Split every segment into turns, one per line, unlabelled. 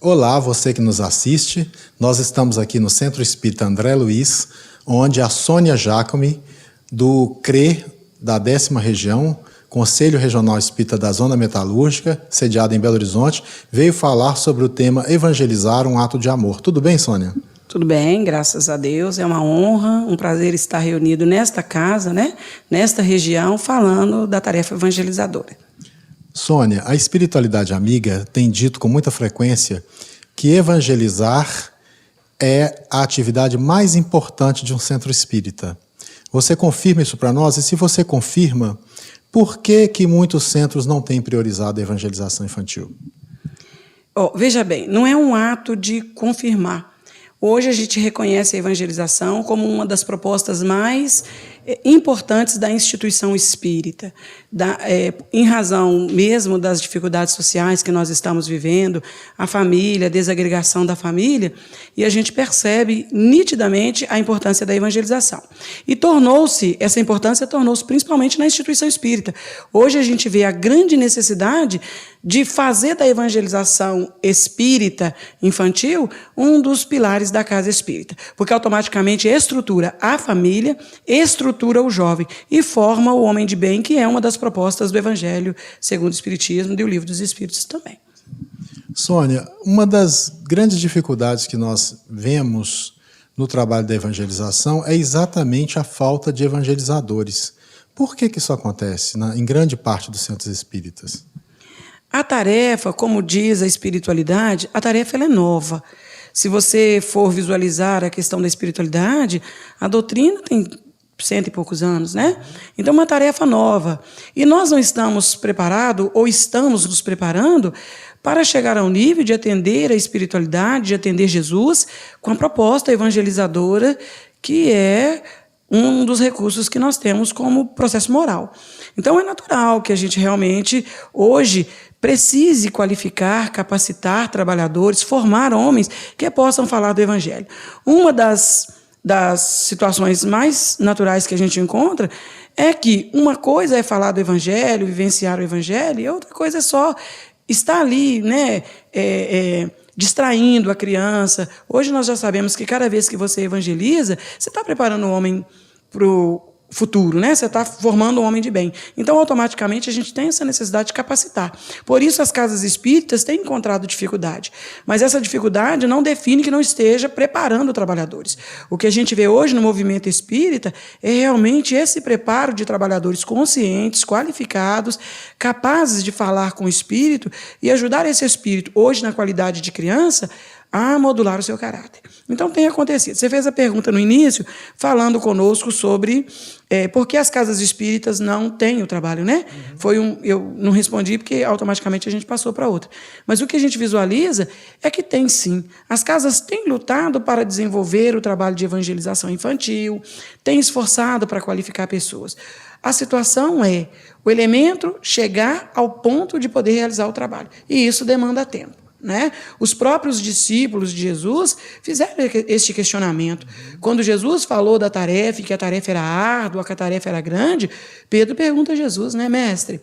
Olá, você que nos assiste. Nós estamos aqui no Centro Espírita André Luiz, onde a Sônia Jacome, do CRE da 10ª Região, Conselho Regional Espírita da Zona Metalúrgica, sediado em Belo Horizonte, veio falar sobre o tema Evangelizar um Ato de Amor. Tudo bem, Sônia?
Tudo bem, graças a Deus. É uma honra, um prazer estar reunido nesta casa, nesta região, falando da tarefa evangelizadora.
Sônia, a espiritualidade amiga tem dito com muita frequência que evangelizar é a atividade mais importante de um centro espírita. Você confirma isso para nós? E se você confirma, por que muitos centros não têm priorizado a evangelização infantil?
Veja bem, não é um ato de confirmar. Hoje a gente reconhece a evangelização como uma das propostas mais importantes da instituição espírita, em razão mesmo das dificuldades sociais que nós estamos vivendo, a família, a desagregação da família, e a gente percebe nitidamente a importância da evangelização. E essa importância tornou-se principalmente na instituição espírita. Hoje a gente vê a grande necessidade de fazer da evangelização espírita infantil um dos pilares da casa espírita, porque automaticamente estrutura a família, estrutura o jovem e forma o homem de bem, que é uma das propostas do Evangelho segundo o Espiritismo e do Livro dos Espíritos também.
Sônia, uma das grandes dificuldades que nós vemos no trabalho da evangelização é exatamente a falta de evangelizadores. Por que isso acontece em grande parte dos centros espíritas?
A tarefa, como diz a espiritualidade, a tarefa ela é nova. Se você for visualizar a questão da espiritualidade, a doutrina tem 100 e poucos anos, Então, uma tarefa nova. E nós não estamos preparados, ou estamos nos preparando, para chegar ao nível de atender a espiritualidade, de atender Jesus, com a proposta evangelizadora, que é um dos recursos que nós temos como processo moral. Então, é natural que a gente realmente, hoje, precise qualificar, capacitar trabalhadores, formar homens que possam falar do Evangelho. Uma das situações mais naturais que a gente encontra é que uma coisa é falar do Evangelho, vivenciar o Evangelho, e outra coisa é só estar ali, distraindo a criança. Hoje nós já sabemos que cada vez que você evangeliza, você está preparando o homem para o futuro, Você está formando um homem de bem. Então, automaticamente, a gente tem essa necessidade de capacitar. Por isso, as casas espíritas têm encontrado dificuldade. Mas essa dificuldade não define que não esteja preparando trabalhadores. O que a gente vê hoje no movimento espírita é realmente esse preparo de trabalhadores conscientes, qualificados, capazes de falar com o espírito e ajudar esse espírito, hoje na qualidade de criança, a modular o seu caráter. Então, tem acontecido. Você fez a pergunta no início, falando conosco sobre por que as casas espíritas não têm o trabalho, Eu não respondi porque automaticamente a gente passou para outra. Mas o que a gente visualiza é que tem sim. As casas têm lutado para desenvolver o trabalho de evangelização infantil, têm esforçado para qualificar pessoas. A situação é o elemento chegar ao ponto de poder realizar o trabalho. E isso demanda tempo. Os próprios discípulos de Jesus fizeram este questionamento. Quando Jesus falou da tarefa, e que a tarefa era árdua, que a tarefa era grande, Pedro pergunta a Jesus, mestre,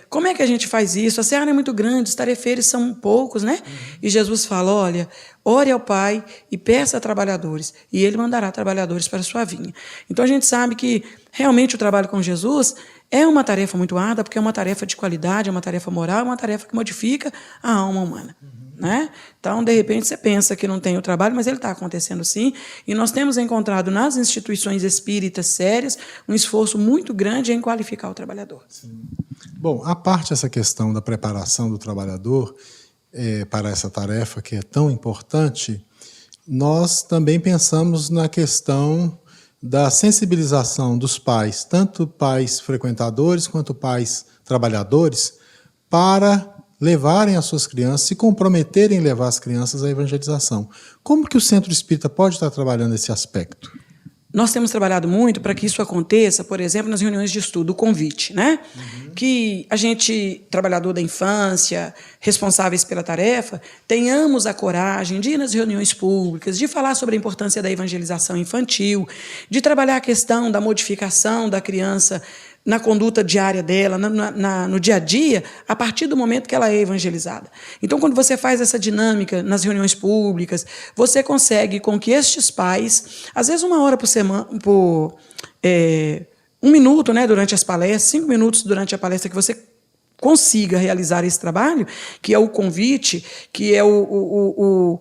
como é que a gente faz isso? A seara é muito grande, os tarefeiros são poucos, E Jesus fala, olha, ore ao Pai e peça a trabalhadores, e Ele mandará trabalhadores para a sua vinha. Então, a gente sabe que realmente o trabalho com Jesus é uma tarefa muito árdua, porque é uma tarefa de qualidade, é uma tarefa moral, é uma tarefa que modifica a alma humana. Então, de repente, você pensa que não tem o trabalho, mas ele está acontecendo sim, e nós temos encontrado nas instituições espíritas sérias um esforço muito grande em qualificar o trabalhador.
Sim. Bom, à parte essa questão da preparação do trabalhador para essa tarefa que é tão importante, nós também pensamos na questão da sensibilização dos pais, tanto pais frequentadores quanto pais trabalhadores, para levarem as suas crianças, se comprometerem em levar as crianças à evangelização. Como que o Centro Espírita pode estar trabalhando esse aspecto?
Nós temos trabalhado muito para que isso aconteça, por exemplo, nas reuniões de estudo, o convite, Que a gente, trabalhador da infância, responsáveis pela tarefa, tenhamos a coragem de ir nas reuniões públicas, de falar sobre a importância da evangelização infantil, de trabalhar a questão da modificação da criança na conduta diária dela, no dia a dia, a partir do momento que ela é evangelizada. Então, quando você faz essa dinâmica nas reuniões públicas, você consegue com que estes pais, às vezes 1 hora por semana, 1 minuto, né, durante as palestras, 5 minutos durante a palestra, que você consiga realizar esse trabalho, que é o convite, que é o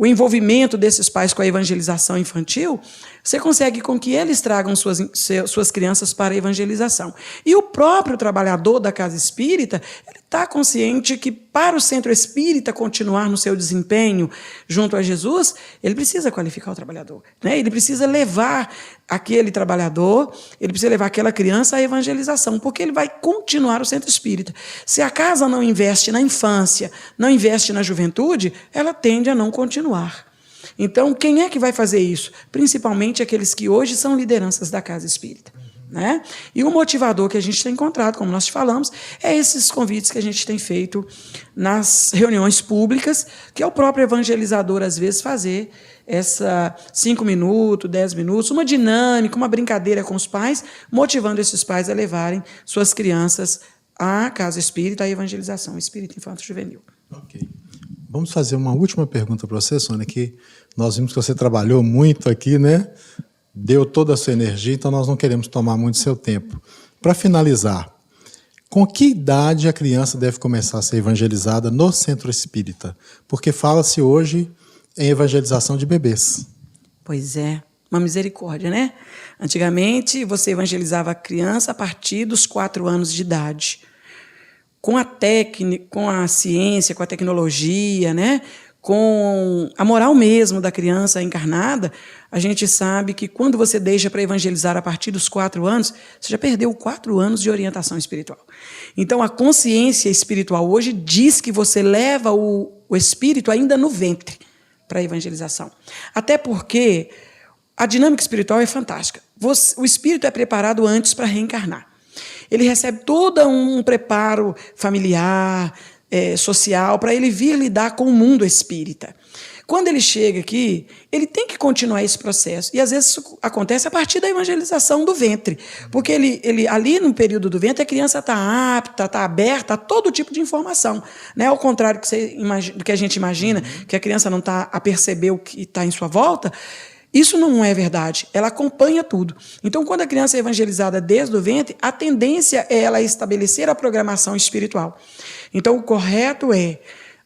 envolvimento desses pais com a evangelização infantil, você consegue com que eles tragam suas crianças para a evangelização. E o próprio trabalhador da casa espírita, ele está consciente que para o centro espírita continuar no seu desempenho junto a Jesus, ele precisa qualificar o trabalhador, né? Ele precisa levar aquele trabalhador, ele precisa levar aquela criança à evangelização, porque ele vai continuar o centro espírita. Se a casa não investe na infância, não investe na juventude, ela tende a não continuar. Então, quem é que vai fazer isso? Principalmente aqueles que hoje são lideranças da casa espírita, né? E o motivador que a gente tem encontrado, como nós te falamos, é esses convites que a gente tem feito nas reuniões públicas, que é o próprio evangelizador, às vezes, fazer essa 5 minutos, 10 minutos, uma dinâmica, uma brincadeira com os pais, motivando esses pais a levarem suas crianças à casa espírita, à evangelização espírita infanto-juvenil.
Ok. Vamos fazer uma última pergunta para você, Sônia, que nós vimos que você trabalhou muito aqui, né? Deu toda a sua energia, então nós não queremos tomar muito seu tempo. Para finalizar, com que idade a criança deve começar a ser evangelizada no centro espírita? Porque fala-se hoje em evangelização de bebês.
Pois é, uma misericórdia, né? Antigamente, você evangelizava a criança a partir dos 4 anos de idade. Com a técnica, com a ciência, com a tecnologia, né? Com a moral mesmo da criança encarnada, a gente sabe que quando você deixa para evangelizar a partir dos 4 anos, você já perdeu 4 anos de orientação espiritual. Então, a consciência espiritual hoje diz que você leva o espírito ainda no ventre para a evangelização. Até porque a dinâmica espiritual é fantástica. O espírito é preparado antes para reencarnar. Ele recebe todo um preparo familiar, social, para ele vir lidar com o mundo espírita. Quando ele chega aqui, ele tem que continuar esse processo. E, às vezes, isso acontece a partir da evangelização do ventre. Porque ele ali, no período do ventre, a criança está apta, está aberta a todo tipo de informação. Né? Ao contrário do que a gente imagina, que a criança não está a perceber o que está em sua volta, isso não é verdade, ela acompanha tudo. Então, quando a criança é evangelizada desde o ventre, a tendência é ela estabelecer a programação espiritual. Então, o correto é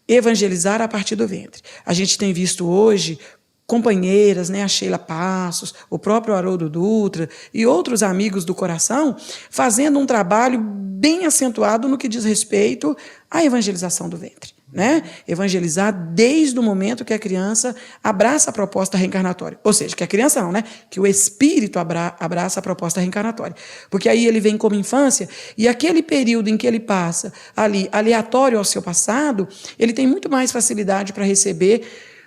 evangelizar a partir do ventre. A gente tem visto hoje companheiras, né, a Sheila Passos, o próprio Haroldo Dutra e outros amigos do coração, fazendo um trabalho bem acentuado no que diz respeito à evangelização do ventre. Né? Evangelizar desde o momento que a criança abraça a proposta reencarnatória. Ou seja, que a criança não, né? Que o espírito abraça a proposta reencarnatória. Porque aí ele vem como infância e aquele período em que ele passa ali, aleatório ao seu passado, ele tem muito mais facilidade para receber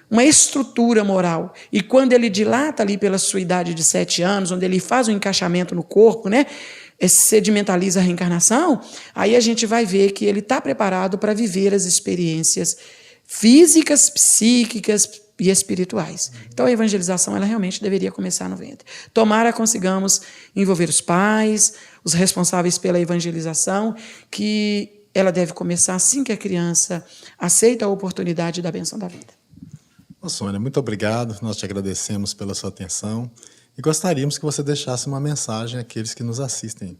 uma estrutura moral. E quando ele dilata ali pela sua idade de 7 anos, onde ele faz um encaixamento no corpo, né? Sedimentaliza a reencarnação, aí a gente vai ver que ele está preparado para viver as experiências físicas, psíquicas e espirituais. Então, a evangelização ela realmente deveria começar no ventre. Tomara consigamos envolver os pais, os responsáveis pela evangelização, que ela deve começar assim que a criança aceita a oportunidade da bênção da vida.
Sônia, muito obrigado. Nós te agradecemos pela sua atenção. E gostaríamos que você deixasse uma mensagem àqueles que nos assistem.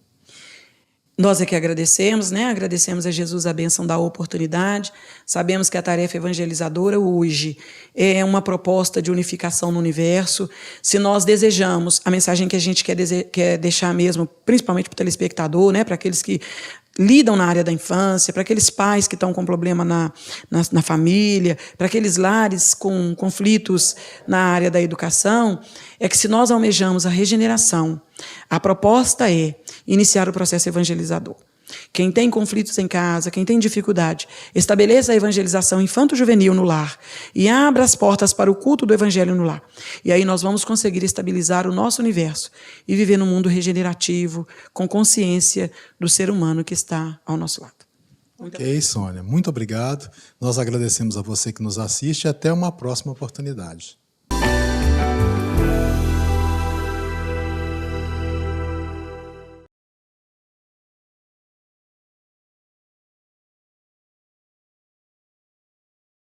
Nós é que agradecemos, né? Agradecemos a Jesus a bênção da oportunidade. Sabemos que a tarefa evangelizadora hoje é uma proposta de unificação no universo. Se nós desejamos, a mensagem que a gente quer deixar mesmo, principalmente para o telespectador, né? Para aqueles que lidam na área da infância, para aqueles pais que estão com problema na família, para aqueles lares com conflitos na área da educação, é que se nós almejamos a regeneração, a proposta é iniciar o processo evangelizador. Quem tem conflitos em casa, quem tem dificuldade, estabeleça a evangelização infanto-juvenil no lar e abra as portas para o culto do evangelho no lar. E aí nós vamos conseguir estabilizar o nosso universo e viver num mundo regenerativo, com consciência do ser humano que está ao nosso lado.
Ok, Sônia. Muito obrigado. Nós agradecemos a você que nos assiste e até uma próxima oportunidade.